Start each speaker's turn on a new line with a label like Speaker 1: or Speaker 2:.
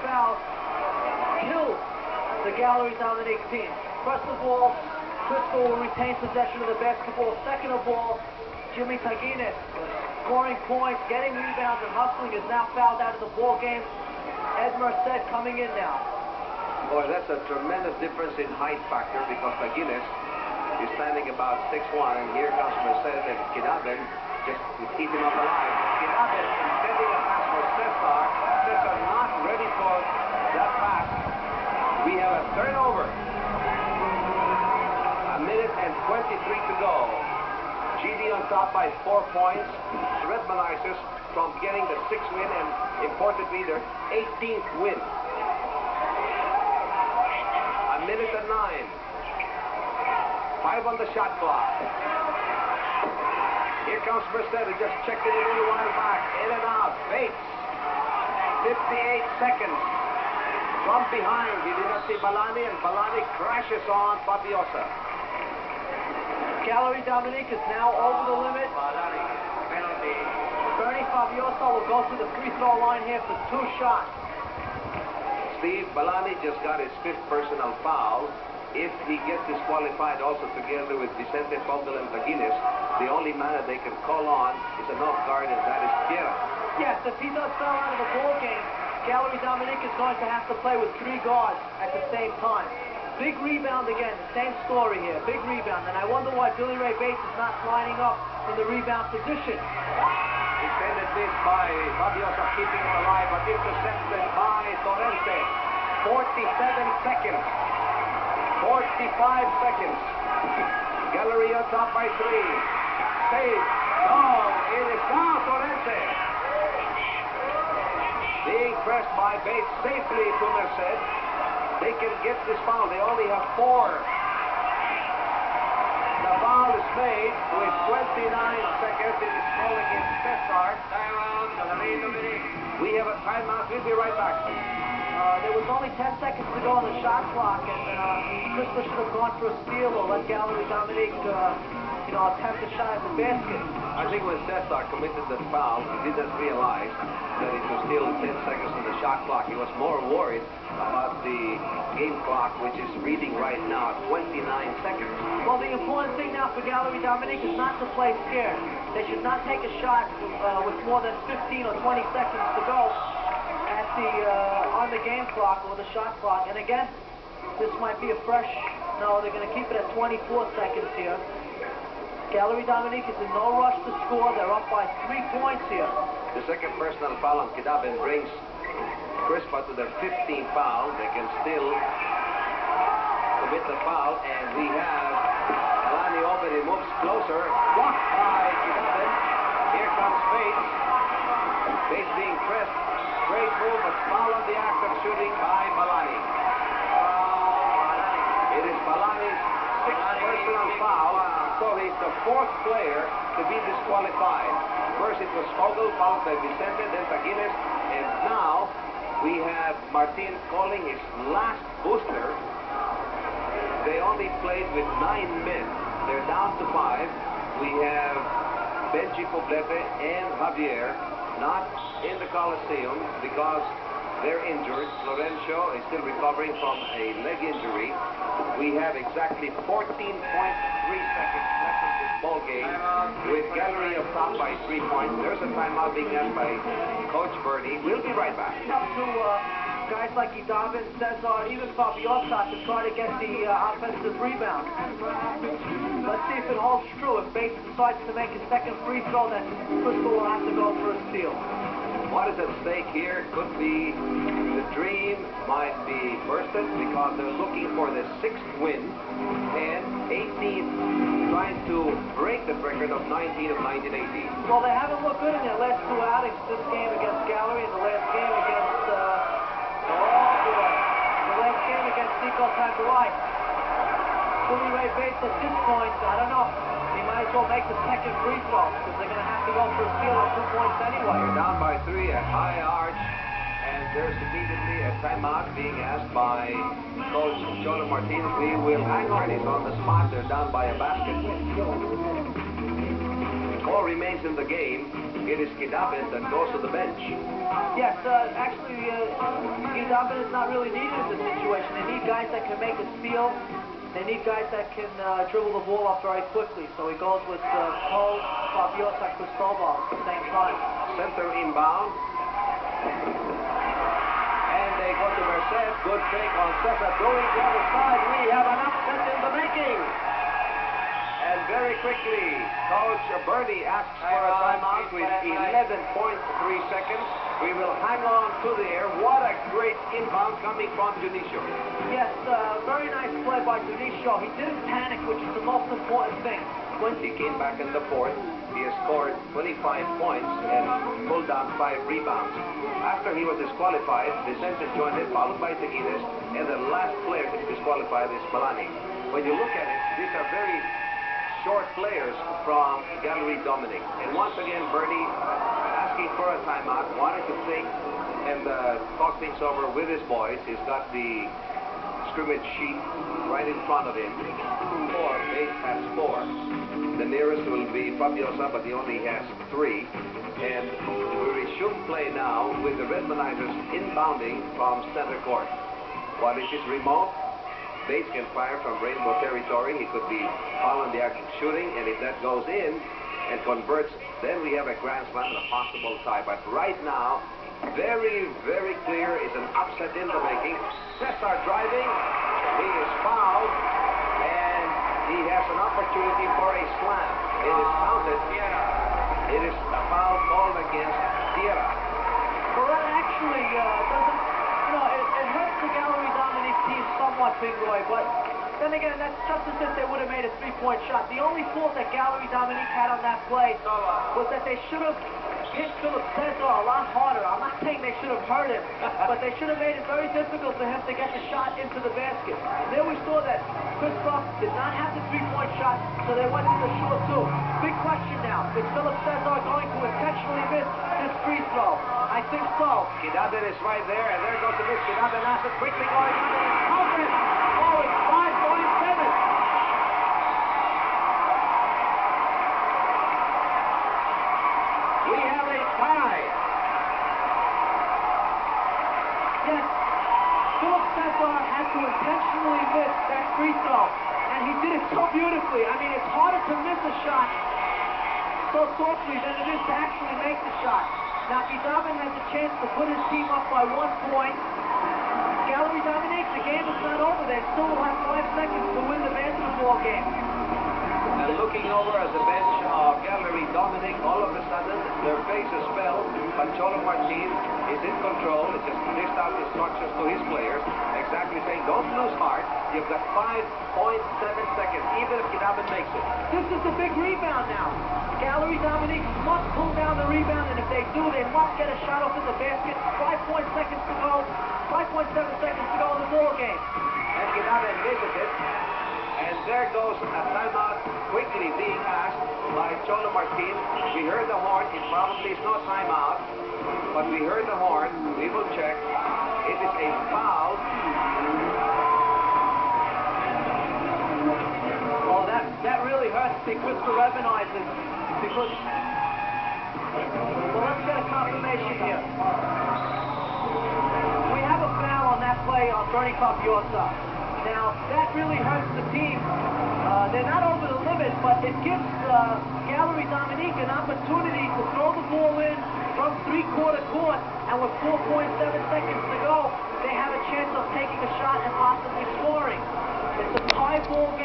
Speaker 1: fouls killed the Galerie Dominique team. First of all, Crispa will retain possession of the basketball. Second of all, Jimmy Taguines, scoring points, getting rebounds, and hustling, is now fouled out of the ball game. Ed Merced coming in now.
Speaker 2: Boy, that's a tremendous difference in height factor because Taguines is standing about 6'1", and here comes Merced and Kinaben just to keep him up alive. Kinaben intending a pass for Cesar. Cesar not ready for that pass. We have a turnover. A minute and 23 to go. GD on top by 4 points. The Redmanizers from getting the 6th win and importantly their 18th win. A minute and 9. 5 on the shot clock. Here comes Merced, who just checked it in a little while back. In and out. Bates. 58 seconds. From behind, we did not see Balani, and Balani crashes on Fabiosa.
Speaker 1: Galerie Dominique is now over the limit. Bernie Fabiosa will go to the free throw line here for 2 shots.
Speaker 2: Steve, Balani just got his 5th personal foul. If he gets disqualified also together with Vicente Fogle and Taguines, the only man that they can call on is an off guard, and that is Tierra.
Speaker 1: Yes, if he does foul out of the ball game, Galerie Dominique is going to have to play with 3 guards at the same time. Big rebound again, the same story here. Big rebound, and I wonder why Billy Ray Bates is not lining up in the rebound position.
Speaker 2: Intended miss by Fabiosa, keeping him alive, but intercepted by Torrente. 47 seconds. 45 seconds. Galerie on top by 3. Save. No, it is now Torrente. Being pressed by Bates safely to Merced. They can get this foul. They only have 4. The foul is made with 29 seconds. It is called against Cesar. Timeout, Galerie Dominique. We have a timeout. We'll be right back.
Speaker 1: There was only 10 seconds to go on the shot clock, and Crispa should have gone for a steal or let Galerie Dominique, attempt a shot at the basket.
Speaker 2: I think when Cesar committed the foul, he didn't realize that it was still 10 seconds on the shot clock. He was more worried about the game clock, which is reading right now at 29 seconds.
Speaker 1: Well, the important thing now for Galerie Dominique is not to play scared. They should not take a shot with more than 15 or 20 seconds to go at on the game clock or the shot clock. And again, this might be a fresh. No, they're going to keep it at 24 seconds here. Galerie Dominique is in no rush to score. They're up by 3 points here.
Speaker 2: The second personal foul on Kinaben brings Crispa to their 15th foul. They can still commit the foul, and we have Alani open. He moves closer. Blocked by Kinaben. Here comes Bates. Bates being pressed. Great move, but foul on the act of shooting by Balani. It is Balani's 6th personal foul, so he's the 4th player to be disqualified. First it was Fogle, followed by Vicente, then Taguines, and now we have Martin calling his last booster. They only played with 9 men. They're down to 5. We have Benji Poblete and Javier not in the Coliseum because they're injured. Florencio is still recovering from a leg injury. We have exactly 14.3 seconds left in this ball game with Galerie up top by 3 points. There's a timeout being asked by Coach Bernie. We'll be right back.
Speaker 1: Up to guys like Idavin, Cesar, even Fabiosa to try to get the offensive rebound. Let's see if it holds true. If Bates decides to make his second free throw, then Crispa will have to go for a steal.
Speaker 2: What is at stake here could be the dream might be bursted because they're looking for the 6th win and 18th, trying to break the record of 19 of 1918.
Speaker 1: Well, they haven't looked good in their last 2 outings. This game against Galerie and the last game against the last game against Nico Taguai. Billy Ray Bates at this point, I don't know. He might as well make the second free throw because they're going to have to go for a steal at 2 points anyway.
Speaker 2: They're down by 3 at high arch, and there's immediately a timeout being asked by Coach Jono Martinez. We will hang on. He's on the spot. They're down by a basket. Ball remains in the game. it is Kidabin that goes to the bench.
Speaker 1: Yes, actually, Gidabin is not really needed in this situation. They need guys that can make a steal. They need guys that can dribble the ball up very quickly. So he goes with Cole, Fabiosa, Cristobal at the same time.
Speaker 2: Center inbound. And they go to Merced. Good fake on Cesar. Going the other side. We have an upset in the making. And very quickly, Coach Bernie asks for a timeout with 11.3 seconds. We will hang on to there. What a great inbound coming from Dionisio.
Speaker 1: Yes, very nice play by Dionisio. He didn't panic, which is the most important thing.
Speaker 2: When he came back in the fourth, he has scored 25 points and pulled down 5 rebounds. After he was disqualified, Vicente joined in, followed by Teguides, and the last player to be disqualified is Balani. When you look at it, these are very short players from Galerie Dominique. And once again, Bernie asking for a timeout, wanted to think and talk things over with his boys. He's got the scrimmage sheet right in front of him. Base has 4. The nearest will be Fabiosa, but he only has 3. And we resume play now with the Redmanizers inbounding from center court. What is his remote? Bates can fire from rainbow territory. He could be foul on the act of shooting, and if that goes in and converts, then we have a grand slam and a possible tie. But right now, very, very clear is an upset in the making. Cesar driving. He is fouled, and he has an opportunity for a slam. It is counted. It is a foul called against Tierra.
Speaker 1: Well, that actually doesn't, it hurts the Galerie Dominique team somewhat, Big Roy, but then again, that's just as if they would have made a 3-point shot. The only fault that Galerie Dominique had on that play was that they should have hit Philip Cesar a lot harder. I'm not saying they should have hurt him, but they should have made it very difficult for him to get the shot into the basket. And there we saw that Crispa did not have the 3-point shot, so they went to the short 2. Big question now, is Philip Cesar going to intentionally miss this free throw? I think so.
Speaker 2: Kidabin is right there, and there goes the miss. Kidabin has it quickly going on, and it's counted. Oh, it's 5.7. We have a tie.
Speaker 1: Yes, Philip Cesar had to intentionally miss that free throw, and he did it so beautifully. I mean, it's harder to miss a shot so softly than it is to actually make the shot. Now, Gidabin has a chance to put his team up by 1 point. Galerie Dominique, the game is not over. They still have 5 seconds to win the basketball game.
Speaker 2: And looking over at the bench of Galerie Dominique, all of a sudden, their faces fell. Pancholo Martin is in control. He just dished out instructions to his players, exactly saying, don't lose heart. You've got 5.7 seconds, even if Kidabin makes it.
Speaker 1: This is the big rebound now. Galerie Dominique must pull down the rebound, and if they do, they must get a shot off in the basket. 5.7 seconds to go in the ball game.
Speaker 2: And Kidabin misses it. And there goes a timeout quickly being asked by Cholo Martin. We heard the horn. It probably is no timeout, but we heard the horn. We will check. It is a foul.
Speaker 1: Oh, that really hurts the Crispa Redmanizers because, well, let's get a confirmation here. We have a foul on that play on Bernie Fabiosa. Now, that really hurts the team. They're not over the limit, but it gives Galerie Dominique an opportunity to throw the ball in from three-quarter court, and with 4.7 seconds to go, they have a chance of taking a shot and possibly scoring. It's a tie ball game.